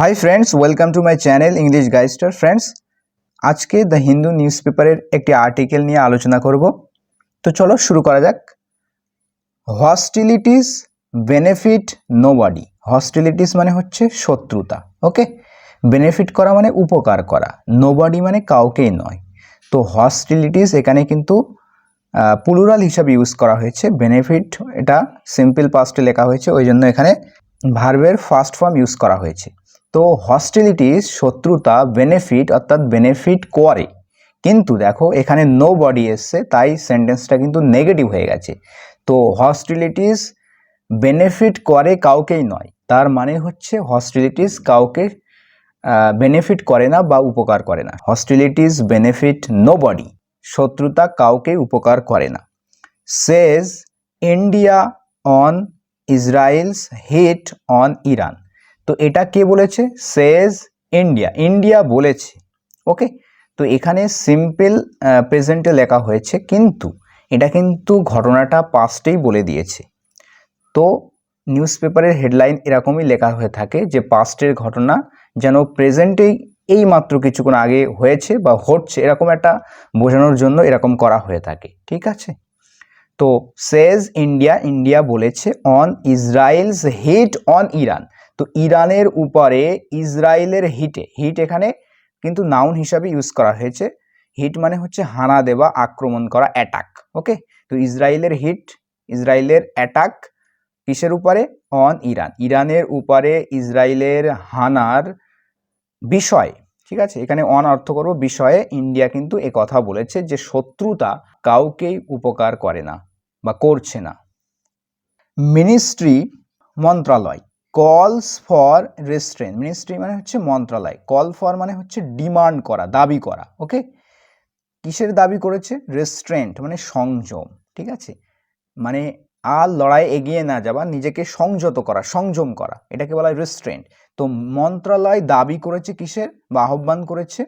High friends, welcome to my channel English গাইস্টার। Friends, আজকে the Hindu news পেপারের একটি আর্টিকেল নিয়ে আলোচনা করব। তো চলো শুরু করা যাক। হস্টিলিটিস বেনিফিট নোবডি। হস্টিলিটিস মানে হচ্ছে শত্রুতা, ওকে। বেনিফিট করা মানে উপকার করা, নোবডি মানে কাউকেই নয়। তো হস্টিলিটিস এখানে কিন্তু প্লুরাল হিসাবে ইউজ করা হয়েছে। বেনিফিট এটা সিম্পল পাস্টে লেখা হয়েছে, ওই জন্য এখানে ভার্বের ফার্স্ট ফর্ম ইউজ করা হয়েছে। তো হস্টিলিটিস শত্রুতা, বেনিফিট অর্থাৎ বেনিফিট করে, কিন্তু দেখো এখানে নো বডি এসছে, তাই সেন্টেন্সটা কিন্তু নেগেটিভ হয়ে গেছে। তো হস্টিলিটিস বেনিফিট করে কাউকেই নয়, তার মানে হচ্ছে হস্টিলিটিস কাউকে বেনিফিট করে না বা উপকার করে না। হস্টিলিটিস বেনিফিট নো বডি, শত্রুতা কাউকে উপকার করে না। Says India on Israel's hit on Iran. তো এটা কে বলেছে? সেজ ইন্ডিয়া, ইন্ডিয়া বলেছে, ওকে। তো এখানে সিম্পল প্রেজেন্টে লেখা হয়েছে, কিন্তু এটা কিন্তু ঘটনাটা পাস্টেই বলে দিয়েছে। তো নিউজ পেপারের হেডলাইন এরকমই লেখা হয়ে থাকে যে পাস্টের ঘটনা যেন প্রেজেন্টেই এই মাত্র কিছুক্ষণ আগে হয়েছে বা হচ্ছে, এরকম একটা বোঝানোর জন্য এরকম করা হয়ে থাকে, ঠিক আছে। তো সেজ ইন্ডিয়া, ইন্ডিয়া বলেছে on Israel's hit on Iran. তো ইরানের উপরে ইসরায়েলের হিটে, হিট এখানে কিন্তু নাউন হিসাবে ইউজ করা হয়েছে। হিট মানে হচ্ছে হানা দেওয়া, আক্রমণ করা, অ্যাটাক, ওকে। তো ইসরায়েলের হিট, ইসরায়েলের অ্যাটাক কিসের উপরে? অন ইরান, ইরানের উপরে ইসরায়েলের হানার বিষয়, ঠিক আছে। এখানে অন অর্থ করব বিষয়ে। ইন্ডিয়া কিন্তু এ কথা বলেছে যে শত্রুতা কাউকেই উপকার করে না বা করছে না। মিনিস্ট্রি মন্ত্রণালয় কলস ফর রেস্ট্রেন। মিনিস্ট্রি মানে হচ্ছে মন্ত্রণালয়, কল ফর মানে হচ্ছে ডিমান্ড করা, দাবি করা, ওকে। কিসের দাবি করেছে? রেস্ট্রেন্ট মানে সংযম, ঠিক আছে। মানে আর লড়াই এগিয়ে না যাওয়া, নিজেকে সংযত করা, সংযম করা, এটাকে বলা হয় রেস্ট্রেন্ট। তো মন্ত্রণালয় দাবি করেছে কিসের বা আহ্বান করেছে?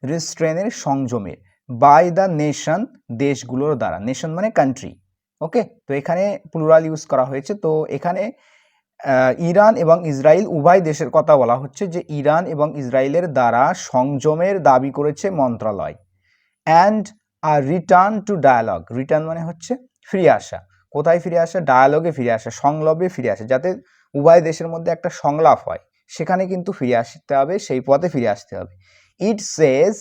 রেস্ট্রেনের, সংযমের, বাই দ্য নেশন, দেশগুলোর দ্বারা। নেশন মানে কান্ট্রি, ওকে। তো এখানে প্লুরাল ইউজ করা হয়েছে। তো এখানে ইরান এবং ইসরায়েল উভয় দেশের কথা বলা হচ্ছে যে ইরান এবং ইসরায়েলের দ্বারা সংযমের দাবি করেছে মন্ত্রণালয়। অ্যান্ড আর রিটার্ন টু ডায়ালগ। রিটার্ন মানে হচ্ছে ফিরে আসা। কোথায় ফিরে আসা? ডায়ালগে ফিরে আসা, সংলাপে ফিরে আসা, যাতে উভয় দেশের মধ্যে একটা সংলাপ হয়, সেখানে কিন্তু ফিরে আসতে হবে, সেই পথে ফিরে আসতে হবে। ইট সেজ,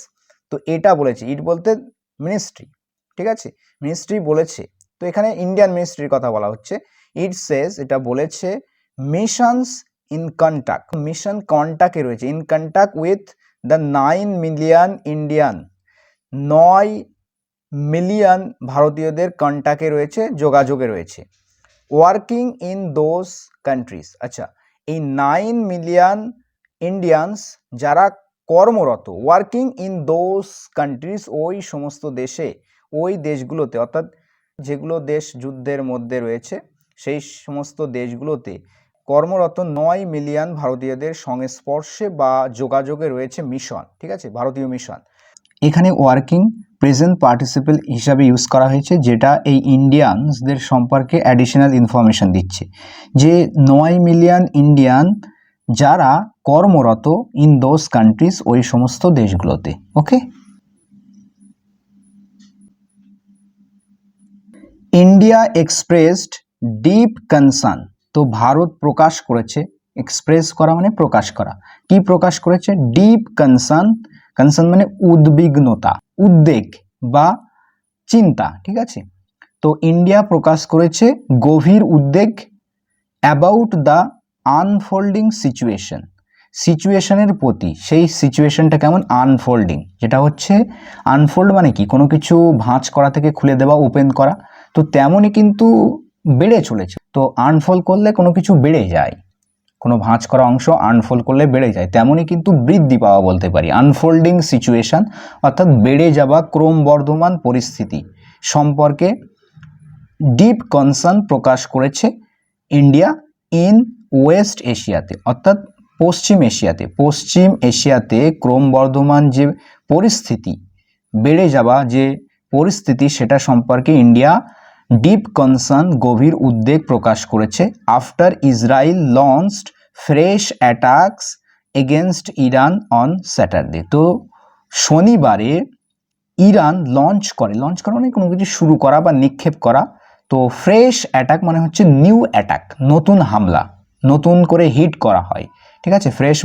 তো এটা বলেছে, ইট বলতে মিনিস্ট্রি, ঠিক আছে, মিনিস্ট্রি বলেছে। তো এখানে ইন্ডিয়ান মিনিস্ট্রির কথা বলা হচ্ছে। ইট সেজ এটা বলেছে মিশনস ইন কন্টাক্ট, মিশন কন্টাক্টে রয়েছে, in contact with the 9 million Indian, 9 million ভারতীয়দের কন্টাক্টে রয়েছে, যোগাযোগে রয়েছে। Working in those countries. আচ্ছা, এই 9 মিলিয়ন ইন্ডিয়ানস যারা কর্মরত, ওয়ার্কিং ইন দোজ কান্ট্রিজ, ওই সমস্ত দেশে, ওই দেশগুলোতে, অর্থাৎ যেগুলো দেশ যুদ্ধের মধ্যে রয়েছে সেই সমস্ত দেশগুলোতে কর্মরত 9 মিলিয়ন ভারতীয়দের সংস্পর্শে বা যোগাযোগে রয়েছে মিশন, ঠিক আছে, ভারতীয় মিশন। এখানে ওয়ার্কিং প্রেজেন্ট পার্টিসিপল হিসাবে ইউজ করা হয়েছে, যেটা এই ইন্ডিয়ানসদের সম্পর্কে অ্যাডিশনাল ইনফরমেশন দিচ্ছে যে 9 মিলিয়ন ইন্ডিয়ান যারা কর্মরত ইন দোজ কান্ট্রিজ, ওই সমস্ত দেশগুলোতে, okay. India expressed deep concern. তো ভারত প্রকাশ করেছে, এক্সপ্রেস করা মানে প্রকাশ করা, কি প্রকাশ করেছে? ডিপ কনসার্ন, কনসার্ন মানে উদ্বিগ্নতা, উদ্বেগ বা চিন্তা, ঠিক আছে। তো ইন্ডিয়া প্রকাশ করেছে গভীর উদ্বেগ অ্যাবাউট দ্য আনফোল্ডিং সিচুয়েশন, সিচুয়েশনের প্রতি। সেই সিচুয়েশনটা কেমন? আনফোল্ডিং, যেটা হচ্ছে আনফোল্ড মানে কি? কোনো কিছু ভাঁজ করা থেকে খুলে দেওয়া, ওপেন করা। তো তেমনই কিন্তু বেড়ে চলেছে। তো আনফোল্ড করলে কোনো কিছু বেড়ে যায়, কোনো ভাঁজ করা অংশ আনফোল্ড করলে বেড়ে যায়, তেমনই কিন্তু বৃদ্ধি পাওয়া বলতে পারি। আনফোল্ডিং সিচুয়েশন অর্থাৎ বেড়ে যাওয়া ক্রমবর্ধমান পরিস্থিতি সম্পর্কে ডিপ কনসার্ন প্রকাশ করেছে ইন্ডিয়া ইন ওয়েস্ট এশিয়াতে, অর্থাৎ পশ্চিম এশিয়াতে। পশ্চিম এশিয়াতে ক্রমবর্ধমান যে পরিস্থিতি, বেড়ে যাওয়া যে পরিস্থিতি, সেটা সম্পর্কে ইন্ডিয়া ডিপ কনসার্ন, গভীর উদ্বেগ প্রকাশ করেছে। After Israel launched fresh attacks against Iran on Saturday. তো শনিবারে ইরান লঞ্চ করে মানে কোনো কিছু শুরু করা বা নিক্ষেপ করা। তো ফ্রেশ অ্যাটাক মানে হচ্ছে নিউ অ্যাটাক, নতুন হামলা, নতুন করে হিট করা হয়, ঠিক আছে। ফ্রেশ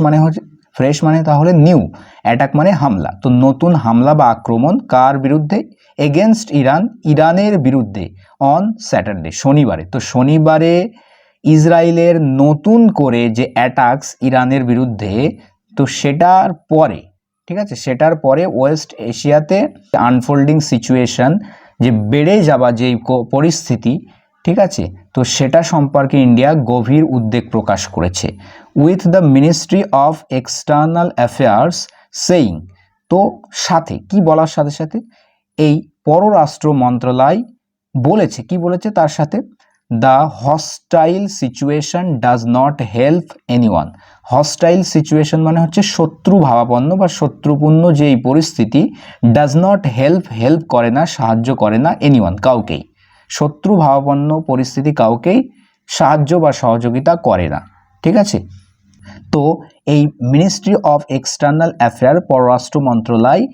মানে তাহলে নিউ, অ্যাটাক মানে হামলা। তো নতুন হামলা বা আক্রমণ কার বিরুদ্ধে? এগেনস্ট ইরান, ইরানের বিরুদ্ধে, অন স্যাটারডে, শনিবারে। তো শনিবারে ইসরায়েলের নতুন করে যে অ্যাটাকস ইরানের বিরুদ্ধে, তো সেটার পরে, ঠিক আছে, সেটার পরে ওয়েস্ট এশিয়াতে আনফোল্ডিং সিচুয়েশন, যে বেড়ে যাওয়া যেই পরিস্থিতি, ঠিক আছে, তো সেটা সম্পর্কে ইন্ডিয়া গভীর উদ্বেগ প্রকাশ করেছে। With the ministry of external affairs saying, তো সাথে কি বলার সাথে সাথে এই পররাষ্ট্র মন্ত্রণালয় বলেছে, কি বলেছে তার সাথে, the hostile situation does not help anyone. Hostile situation মানে হচ্ছে শত্রু ভাবাপন্ন বা শত্রুপূর্ণ যে এই পরিস্থিতি, ডাজ নট হেল্প করে না, সাহায্য করে না, এনিওয়ান, কাউকেই। শত্রু ভাবাপন্ন পরিস্থিতি কাউকেই সাহায্য বা সহযোগিতা করে না, ঠিক আছে। তো এই মিনিস্ট্রি অফ এক্সটার্নাল অ্যাফেয়ার, পররাষ্ট্র মন্ত্রণালয়,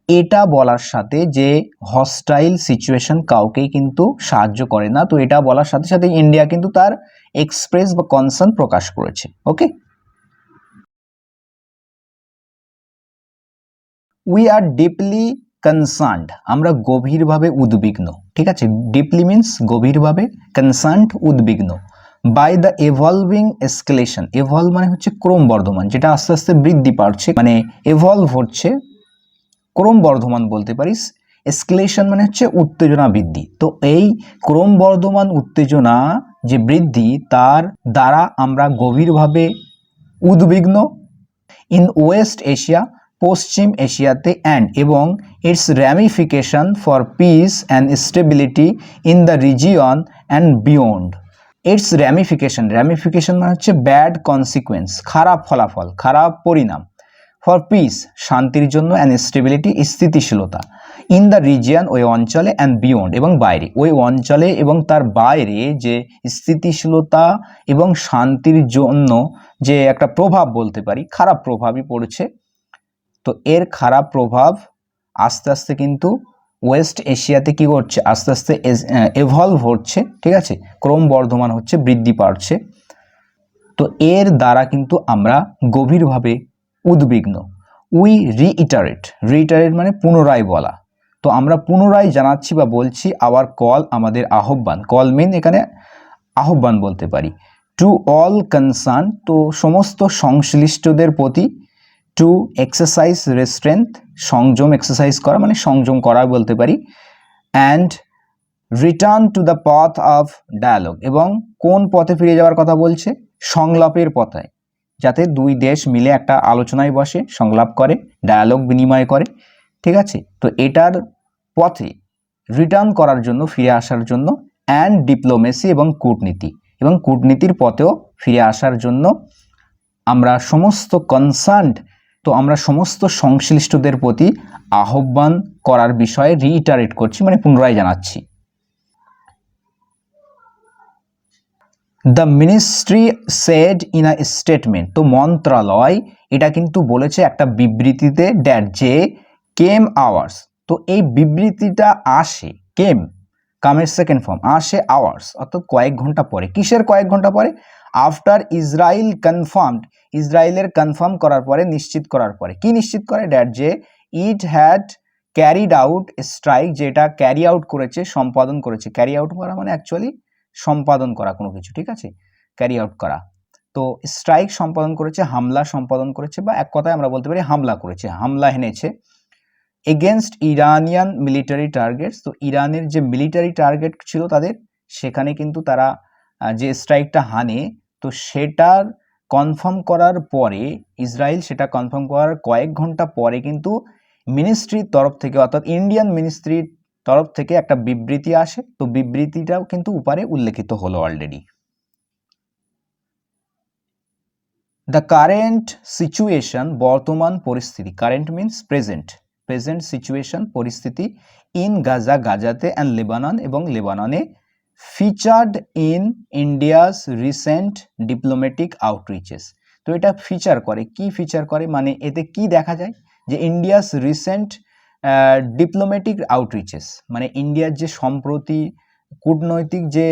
এটা বলার সাথে যে হস্টাইল সিচুয়েশন কাউকেই কিন্তু সাহায্য করে না, তো এটা বলার সাথে সাথে ইন্ডিয়া কিন্তু তার এক্সপ্রেস বা কনসার্ন প্রকাশ করেছে। ওকে, উই আর ডিপলি কনসার্নড, আমরা গভীরভাবে উদ্বিগ্ন, ঠিক আছে। ডিপলি মিন্স গভীরভাবে, কনসার্নড উদ্বিগ্ন, বাই দ্য এভলভিং এসকেলেশন। এভলভ মানে হচ্ছে ক্রমবর্ধমান, যেটা আস্তে আস্তে বৃদ্ধি পাচ্ছে, মানে এভলভ হচ্ছে, ক্রমবর্ধমান বলতে পারিস। এসকেলেশন মানে হচ্ছে উত্তেজনা বৃদ্ধি। তো এই ক্রমবর্ধমান উত্তেজনা যে বৃদ্ধি, তার দ্বারা আমরা গভীরভাবে উদ্বিগ্ন। ইন ওয়েস্ট এশিয়া, পশ্চিম এশিয়াতে, অ্যান্ড এবং its ramification for peace and stability in the region and beyond. Its ramification মানে হচ্ছে ব্যাড কনসিকুয়েন্স, খারাপ ফলাফল, খারাপ পরিণাম। ফর পিস, শান্তির জন্য, অ্যান্ড স্টেবিলিটি, স্থিতিশীলতা, ইন দ্য রিজিয়ন, ওই অঞ্চলে, অ্যান্ড বিয়ন্ড, এবং বাইরে, ওই অঞ্চলে এবং তার বাইরে যে স্থিতিশীলতা এবং শান্তির জন্য যে একটা প্রভাব বলতে পারি, খারাপ প্রভাবই পড়ছে। তো এর খারাপ প্রভাব আস্তে আস্তে কিন্তু ওয়েস্ট এশিয়াতে কি করছে, আস্তে আস্তে এভলভ হচ্ছে, ঠিক আছে, ক্রমবর্ধমান হচ্ছে, বৃদ্ধি পাচ্ছে। তো এর দ্বারা কিন্তু আমরা গভীরভাবে উদ্বিগ্ন। উই রিইটারেট মানে পুনরায় বলা। তো আমরা পুনরায় জানাচ্ছি বা বলছি, আওয়ার কল, আমাদের আহ্বান, কল মিন এখানে আহ্বান বলতে পারি, টু অল কনসার্ন, তো সমস্ত সংশ্লিষ্টদের প্রতি, টু এক্সারসাইজ রেস্ট্রেন্থ, সংযম এক্সারসাইজ করা মানে সংযম করা বলতে পারি, and return to the path of dialogue, এবং কোন পথে ফিরে যাওয়ার কথা বলছে, সংলাপের পথে, যাতে দুই দেশ মিলে একটা আলোচনায় বসে, সংলাপ করে, ডায়ালগ বিনিময় করে, ঠিক আছে। তো এটার পথে রিটার্ন করার জন্য, ফিরে আসার জন্য, অ্যান্ড ডিপ্লোমেসি, এবং কূটনীতি, এবং কূটনীতির পথেও ফিরে আসার জন্য আমরা সমস্ত কনসার্নড, তো আমরা সমস্ত সংশ্লিষ্টদের প্রতি আহ্বান করার বিষয়ে রিইটারেট করছি, মানে পুনরায় জানাচ্ছি। The ministry said in a statement, তো মন্ত্রণালয় এটা কিন্তু বলেছে একটা বিবৃতিতে, দ্যাট যে কেম আওয়ার্স, তো এই বিবৃতিটা আসে, কামের সেকেন্ড ফর্ম, আসে আওয়ার্স, অর্থাৎ কয়েক ঘন্টা পরে। কিসের কয়েক ঘন্টা পরে? আফটার ইসরায়েল কনফার্মড, ইসরায়েলের কনফার্ম করার পরে, নিশ্চিত করার পরে। কি নিশ্চিত করে? দ্যাট যে it had carried out strike, যেটা ক্যারি আউট করেছে, সম্পাদন করেছে। ক্যারি আউট করা মানে অ্যাকচুয়ালি সম্পাদন করা কোনো কিছু, ঠিক আছে, ক্যারি আউট করা। তো স্ট্রাইক সম্পাদন করেছে, হামলা সম্পাদন করেছে, বা এক কথায় আমরা বলতে পারি হামলা করেছে, হামলা হেনেছে, এগেনস্ট ইরানিয়ান মিলিটারি টার্গেটস। তো ইরানের যে মিলিটারি টার্গেট ছিল তাদের, সেখানে কিন্তু তারা যে স্ট্রাইকটা হানে, তো সেটার কনফার্ম করার পরে, ইসরায়েল সেটা কনফার্ম করার কয়েক ঘন্টা পরে কিন্তু মিনিস্ট্রির তরফ থেকে, অর্থাৎ ইন্ডিয়ান মিনিস্ট্রির তরফ থেকে একটা বিবৃতি আসে। তো বিবৃতিটাও কিন্তু উপরে উল্লেখিত হলো অলরেডি। দ্য কারেন্ট সিচুয়েশন, বর্তমান পরিস্থিতি, current means present, present situation, পরিস্থিতি, ইন গাজা, গাজাতে, অ্যান্ড লেবানন, এবং লেবাননে, featured in India's recent diplomatic outreaches. তো এটা ফিচার করে, কি ফিচার করে মানে এতে কি দেখা যায় যে ইন্ডিয়াস রিসেন্ট ডিপ্লোম্যাটিক আউটরিচেস, মানে ইন্ডিয়ার যে সম্প্রতি কূটনৈতিক যে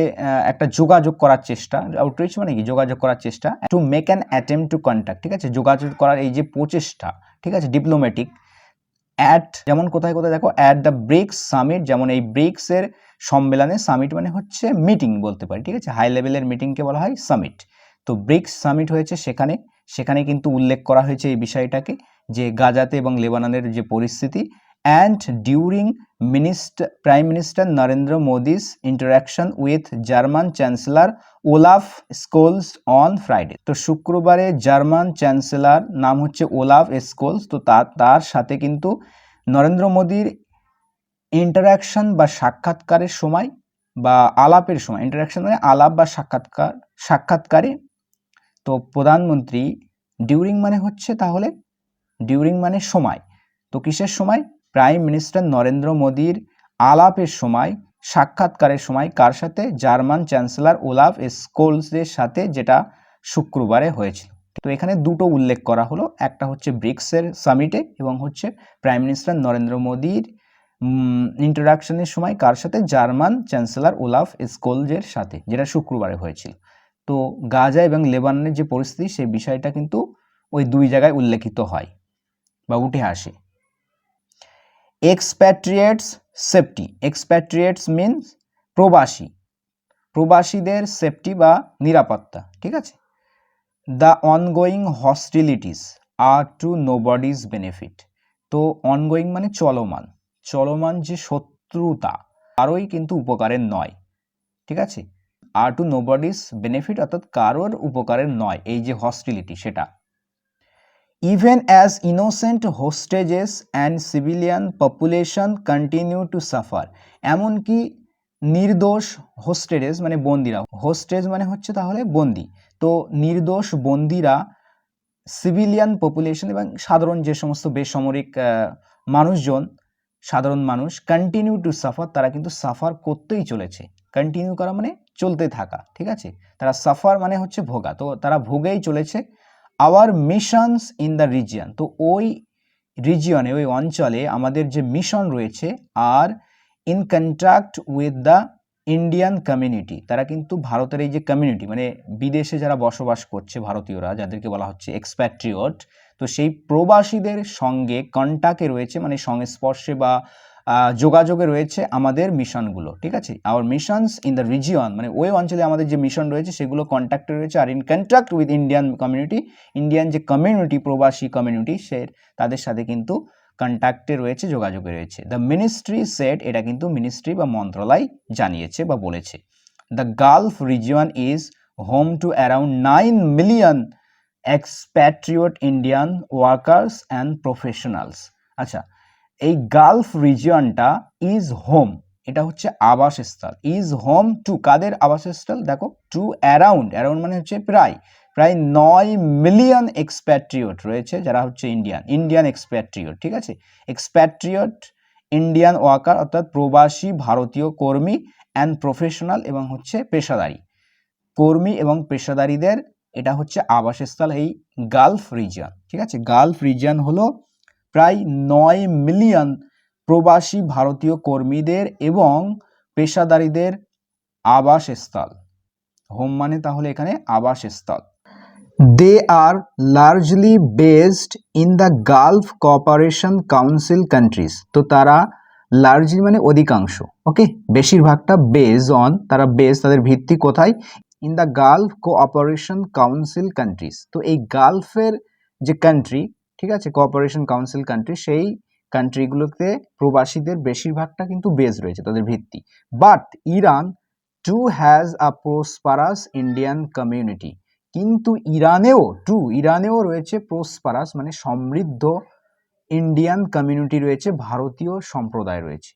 একটা যোগাযোগ করার চেষ্টা, আউটরিচ মানে কি যোগাযোগ করার চেষ্টা, to make an attempt to contact, ঠিক আছে, যোগাযোগ করার এই যে প্রচেষ্টা, ঠিক আছে, ডিপ্লোম্যাটিক অ্যাট, যেমন কোথায় কোথায় দেখো, অ্যাট দ্য ব্রিক্স সামিট, যেমন এই ব্রিক্সের সম্মেলনে, সামিট মানে হচ্ছে মিটিং বলতে পারি, ঠিক আছে, হাই লেভেলের মিটিংকে বলা হয় সামিট। তো ব্রিক্স সামিট হয়েছে সেখানে কিন্তু উল্লেখ করা হয়েছে এই বিষয়টাকে, যে গাজাতে এবং লেবাননের যে পরিস্থিতি, and during prime minister Narendra Modi's interaction with German chancellor Olaf scolds on Friday. তো শুক্রবারে জার্মান চ্যান্সেলর নাম হচ্ছে ওলাফ স্কোলস, তো তার সাথে কিন্তু নরেন্দ্র মোদির ইন্টারাকশন বা সাক্ষাৎকারের সময় বা আলাপের সময়, ইন্টারাকশন মানে আলাপ বা সাক্ষাৎকারে, তো প্রধানমন্ত্রী, ডিউরিং মানে হচ্ছে তাহলে, ডিউরিং মানে সময়, তো কিসের সময়, প্রাইম মিনিস্টার নরেন্দ্র মোদির আলাপের সময়, সাক্ষাৎকারের সময়, কার সাথে, জার্মান চ্যান্সেলর ওলাফ স্কোলসের সাথে, যেটা শুক্রবারে হয়েছিল। তো এখানে দুটো উল্লেখ করা হলো, একটা হচ্ছে ব্রিক্সের সামিটে এবং হচ্ছে প্রাইম মিনিস্টার নরেন্দ্র মোদির ইন্টারাকশনের সময় কার সাথে, জার্মান চ্যান্সেলর ওলাফ স্কোলজের সাথে, যেটা শুক্রবারে হয়েছিল। তো গাজা এবং লেবাননের যে পরিস্থিতি সেই বিষয়টা কিন্তু ওই দুই জায়গায় উল্লেখিত হয় বা উঠে আসে। এক্সপ্যাট্রিয়েটস সেফটি, এক্সপ্যাট্রিয়েটস মিনস প্রবাসীদের সেফটি বা নিরাপত্তা, ঠিক আছে। The ongoing hostilities are to nobody's benefit, তো অনগোয়িং মানে চলমান যে শত্রুতা কারোই কিন্তু উপকারের নয়, ঠিক আছে, আর টু নোবডিজ বেনিফিট অর্থাৎ কারোর উপকারের নয় এই যে হস্টিলিটি সেটা। Even as innocent হোস্টেজেস and civilian population continue to suffer, এমনকি নির্দোষ হোস্টেজ মানে বন্দিরা, হোস্টেজ মানে হচ্ছে তাহলে বন্দি, তো নির্দোষ বন্দিরা, সিভিলিয়ান পপুলেশন এবং সাধারণ যে সমস্ত বেসামরিক মানুষজন, সাধারণ মানুষ, কন্টিনিউ টু সাফার, তারা কিন্তু সাফার করতেই চলেছে, কন্টিনিউ করা মানে চলতে থাকা, ঠিক আছে, তারা সাফার মানে হচ্ছে ভোগা, তো তারা ভোগেই চলেছে। Our missions in the region, তো ওই রিজিয়নে ওই অঞ্চলে আমাদের যে মিশন রয়েছে, are in contact with the Indian community, তারা কিন্তু ভারতের এই যে কমিউনিটি মানে বিদেশে যারা বসবাস করছে ভারতীয়রা, যাদেরকে বলা হচ্ছে এক্সপ্যাট্রিয়ট, তো সেই প্রবাসীদের সঙ্গে কন্ট্যাক্টে রয়েছে মানে সংস্পর্শে বা যোগাযোগে রয়েছে আমাদের মিশনগুলো, ঠিক আছে, our missions in the region মানে ওই অঞ্চলে আমাদের যে মিশন রয়েছে সেগুলো কন্ট্যাক্টে রয়েছে, are in contact with Indian community, Indian যে কমিউনিটি প্রবাসী কমিউনিটি তাদের সাথে কিন্তু কন্ট্যাক্টে রয়েছে, যোগাযোগে রয়েছে। দ্য মিনিস্ট্রি সেড, এটা কিন্তু মিনিস্ট্রি বা মন্ত্রণালয় জানিয়েছে বা বলেছে। The Gulf region is home to around 9 million expatriate Indian workers and professionals. আচ্ছা, এই গালফ রিজিয়নটা ইজ হোম, এটা হচ্ছে আবাসস্থল, ইজ হোম টু, কাদের আবাসস্থল, দেখো, টু অ্যারাউন্ড মানে হচ্ছে প্রায় 9 মিলিয়ন এক্সপ্যাট্রিয়ট রয়েছে, যারা হচ্ছে ইন্ডিয়ান এক্সপ্যাট্রিয়ট, ঠিক আছে, এক্সপ্যাট্রিয়ট ইন্ডিয়ান ওয়ার্কার অর্থাৎ প্রবাসী ভারতীয় কর্মী, অ্যান্ড প্রফেশনাল এবং হচ্ছে পেশাদারী, কর্মী এবং পেশাদারীদের এটা হচ্ছে আবাসস্থল এই গালফ রিজিয়ন, ঠিক আছে। গালফ রিজিয়ন হলো প্রায় 9 মিলিয়ন প্রবাসী ভারতীয় কর্মীদের এবং পেশাদারীদের আবাসস্থল, হোম মানে তাহলে এখানে আবাসস্থল। They are largely based in the Gulf Cooperation Council countries, তো তারা লার্জলি মানে অধিকাংশ, ওকে, বেশিরভাগটা বেস অন, তারা বেস তাদের ভিত্তি কোথায়, in the Gulf Cooperation Council countries, তো এই গালফের যে কান্ট্রি, ঠিক আছে, কোঅপারেশন কাউন্সিল কান্ট্রি, সেই কান্ট্রিগুলোতে প্রবাসীদের বেশিরভাগটা কিন্তু বেস রয়েছে তাদের ভিত্তি। But Iran too has a prosperous Indian community, কিন্তু ইরানেও রয়েছে প্রসপারাস মানে সমৃদ্ধ ইন্ডিয়ান কমিউনিটি রয়েছে, ভারতীয় সম্প্রদায় রয়েছে,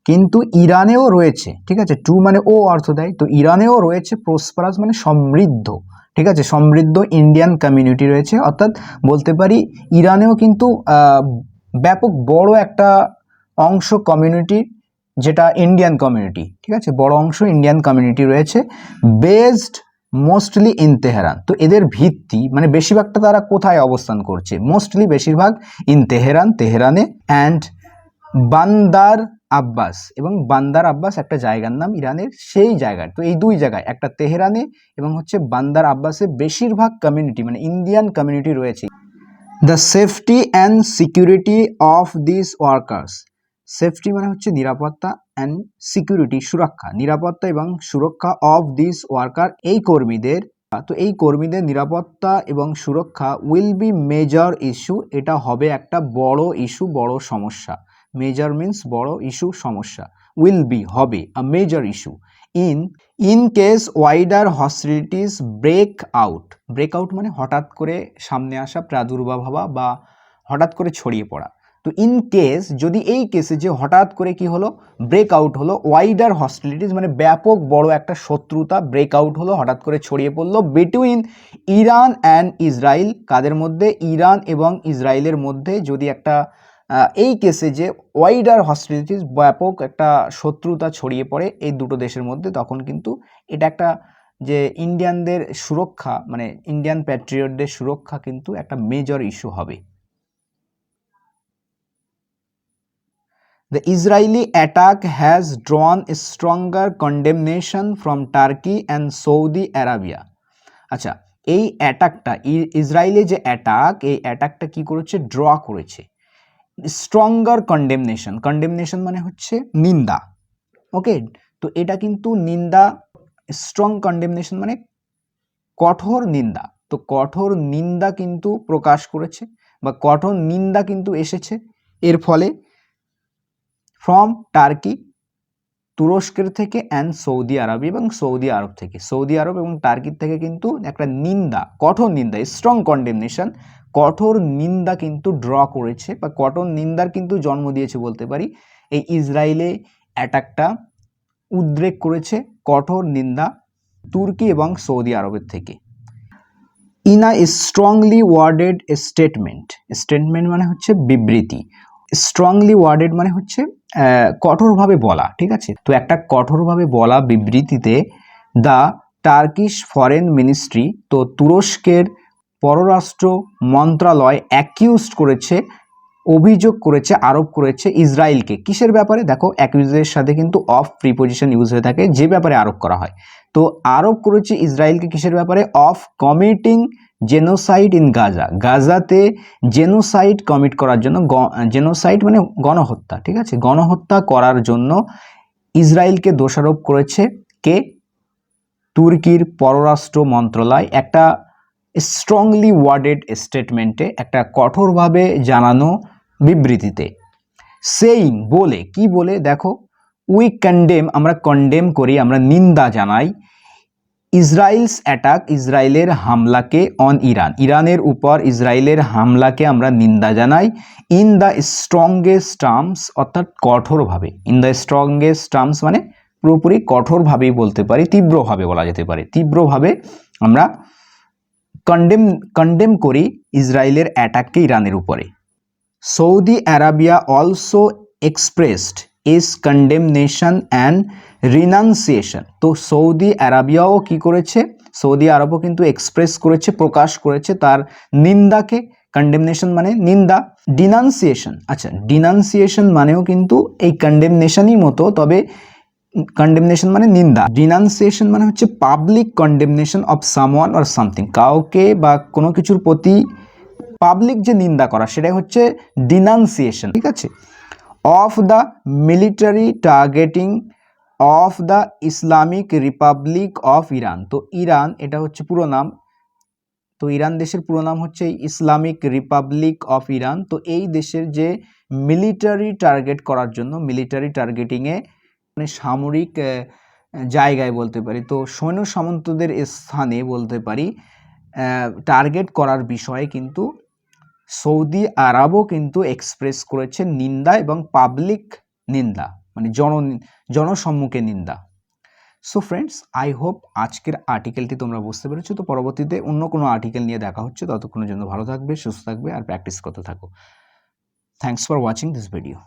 কিন্তু ইরানেও রয়েছে, ঠিক আছে, টু মানে ও অর্থ দেয়, তো ইরানেও রয়েছে প্রসপারাস মানে সমৃদ্ধ, ঠিক আছে, সমৃদ্ধ ইন্ডিয়ান কমিউনিটি রয়েছে, অর্থাৎ বলতে পারি ইরানেও কিন্তু ব্যাপক বড় একটা অংশ কমিউনিটি, যেটা ইন্ডিয়ান কমিউনিটি, ঠিক আছে, বড় অংশ ইন্ডিয়ান কমিউনিটি রয়েছে, বেসড মোস্টলি ইন তেহরান। তো এদের ভিত্তি মানে বেশিরভাগটা তারা কোথায় অবস্থান করছে, মোস্টলি বেশিরভাগ ইন তেহরান, তেহরানে, অ্যান্ড বান্দার আব্বাস, এবং বান্দার আব্বাস একটা জায়গার নাম ইরানের, সেই জায়গায়। তো এই দুই জায়গায়, একটা তেহরানে এবং হচ্ছে বান্দার আব্বাসে বেশিরভাগ কমিউনিটি মানে ইন্ডিয়ান কমিউনিটি রয়েছে। The safety and security of this workers, safety মানে হচ্ছে নিরাপত্তা, অ্যান্ড সিকিউরিটি সুরক্ষা, নিরাপত্তা এবং সুরক্ষা অফ দিস ওয়ার্কার এই কর্মীদের। তো এই কর্মীদের নিরাপত্তা এবং সুরক্ষা উইল বি মেজর ইস্যু, এটা হবে একটা বড় ইস্যু, বড় সমস্যা। মেজর মিন্স বড় ইস্যু, সমস্যা। উইল বি হবে a major issue in case wider hostilities break out. Break out মানে হঠাৎ করে সামনে আসা, প্রাদুর্ভাব হওয়া বা হঠাৎ করে ছড়িয়ে পড়া। তো ইন কেস, যদি এই কেসে যে হঠাৎ করে কি হলো, ব্রেক আউট হলো, ওয়াইডার হস্টিলিটিস মানে ব্যাপক বড় একটা শত্রুতা ব্রেক আউট হলো, হঠাৎ করে ছড়িয়ে পড়লো বিটুইন ইরান অ্যান্ড ইসরায়েল, কাদের মধ্যে, ইরান এবং ইসরায়েলের মধ্যে, যদি একটা এই কেসে যে ওয়াইডার হস্টিলিটিস ব্যাপক একটা শত্রুতা ছড়িয়ে পড়ে এই দুটো দেশের মধ্যে, তখন কিন্তু এটা একটা যে ইন্ডিয়ানদের সুরক্ষা মানে ইন্ডিয়ান প্যাট্রিয়টদের সুরক্ষা কিন্তু একটা মেজর ইস্যু হবে। The Israeli attack has drawn a stronger condemnation from Turkey and Saudi Arabia. আচ্ছা, এই অ্যাটাকটা, ইসরায়েলের যে অ্যাটাক, এই অ্যাটাকটা কি করেছে, ড্র করেছে স্ট্রঙ্গার কন্ডেমনেশন। কন্ডেমনেশন মানে হচ্ছে নিন্দা, ওকে। তো এটা কিন্তু নিন্দা, স্ট্রং কন্ডেমনেশন মানে কঠোর নিন্দা। তো কঠোর নিন্দা কিন্তু প্রকাশ করেছে বা কঠোর নিন্দা কিন্তু এসেছে এর ফলে ফ্রম টার্কি, তুরস্কের থেকে, অ্যান্ড সৌদি আরব, এবং সৌদি আরব থেকে, সৌদি আরব এবং টার্কির থেকে কিন্তু একটা নিন্দা, কঠোর নিন্দা, স্ট্রং কন্ডেমনেশন, কঠোর নিন্দা কিন্তু ড্র করেছে বা কঠোর নিন্দার কিন্তু জন্ম দিয়েছে বলতে পারি এই ইসরায়েলে অ্যাটাকটা, উদ্রেক করেছে কঠোর নিন্দা তুর্কি এবং সৌদি আরবের থেকে। In a strongly worded statement, statement মানে হচ্ছে বিবৃতি, স্ট্রংলি ওয়ার্ডেড মানে হচ্ছে কঠোরভাবে বলা, ঠিক আছে। তো একটা কঠোরভাবে বলা বিবৃতিতে দ্য টার্কিশ ফরেন মিনিস্ট্রি, তো তুরস্কের পররাষ্ট্র মন্ত্রণালয় অ্যাকিউজড করেছে, অভিযোগ করেছে, আরোপ করেছে ইসরায়েলকে, কিসের ব্যাপারে, দেখো অ্যাকিউজের সাথে কিন্তু অফ প্রিপোজিশন ইউজ হয়ে থাকে, যে ব্যাপারে আরোপ করা হয়। তো আরোপ করেছে ইসরায়েলকে কিসের ব্যাপারে, of committing genocide in Gaza, গাজাতে জেনোসাইড কমিট করার জন্য, জেনোসাইড মানে গণহত্যা, ঠিক আছে, গণহত্যা করার জন্য ইসরায়েলকে দোষারোপ করেছে কে, তুর্কির পররাষ্ট্র মন্ত্রণালয় একটা স্ট্রংলি ওয়ার্ডেড স্টেটমেন্টে, একটা কঠোরভাবে জানানো বিবৃতিতে। সেইং বলে, কি বলে, দেখো উই কন্ডেম, আমরা কন্ডেম করি, আমরা নিন্দা জানাই, ইসরায়েলস অ্যাটাক, ইসরায়েলের হামলাকে, অন ইরান, ইরানের উপর ইসরায়েলের হামলাকে আমরা নিন্দা জানাই, ইন দ্য স্ট্রংগেস্ট টার্মস, অর্থাৎ কঠোরভাবে, ইন দ্য স্ট্রংগেস্ট টার্মস মানে পুরোপুরি কঠোরভাবেই বলতে পারি, তীব্রভাবে বলা যেতে পারে, তীব্রভাবে আমরা কন্ডেম করি ইসরায়েলের অ্যাটাককে ইরানের উপরে। Saudi Arabia also expressed is condemnation and renunciation. তো সৌদি আরাবিয়াও কি করেছে, সৌদি আরবও কিন্তু এক্সপ্রেস করেছে, প্রকাশ করেছে তার নিন্দাকে, কন্ডেমনেশন মানে নিন্দা, ডিনাউন্সিয়েশন, আচ্ছা ডিনাউন্সিয়েশন মানেও কিন্তু এই কন্ডেমনেশনই মতো, তবে কন্ডেমনেশন মানে নিন্দা, ডিনাউন্সিয়েশন মানে হচ্ছে public condemnation of someone or something, কাউকে বা কোনো কিছুর প্রতি পাবলিক যে নিন্দা করা সেটাই হচ্ছে ডিনাউন্সিয়েশন, ঠিক আছে। Of the military targeting of the Islamic Republic of Iran. তো ইরান এটা হচ্ছে পুরো নাম, তো ইরান দেশের পুরো নাম হচ্ছে ইসলামিক রিপাবলিক অফ ইরান। তো এই দেশের যে মিলিটারি টার্গেট করার জন্য, মিলিটারি টার্গেটিংয়ে মানে সামরিক জায়গায় বলতে পারি, তো সৈন্য সামন্তদের স্থানে বলতে পারি, টার্গেট করার বিষয়ে কিন্তু সৌদি আরবও কিন্তু এক্সপ্রেস করেছে নিন্দা এবং পাবলিক নিন্দা মানে জনসম্মুখে নিন্দা। সো ফ্রেন্ডস, আই হোপ আজকের আর্টিকেলটি তোমরা বুঝতে পেরেছো। তো পরবর্তীতে অন্য কোনো আর্টিকেল নিয়ে দেখা হচ্ছে, ততক্ষণের জন্য ভালো থাকবে, সুস্থ থাকবে আর প্র্যাকটিস করতে থাকো। Thanks for watching this video.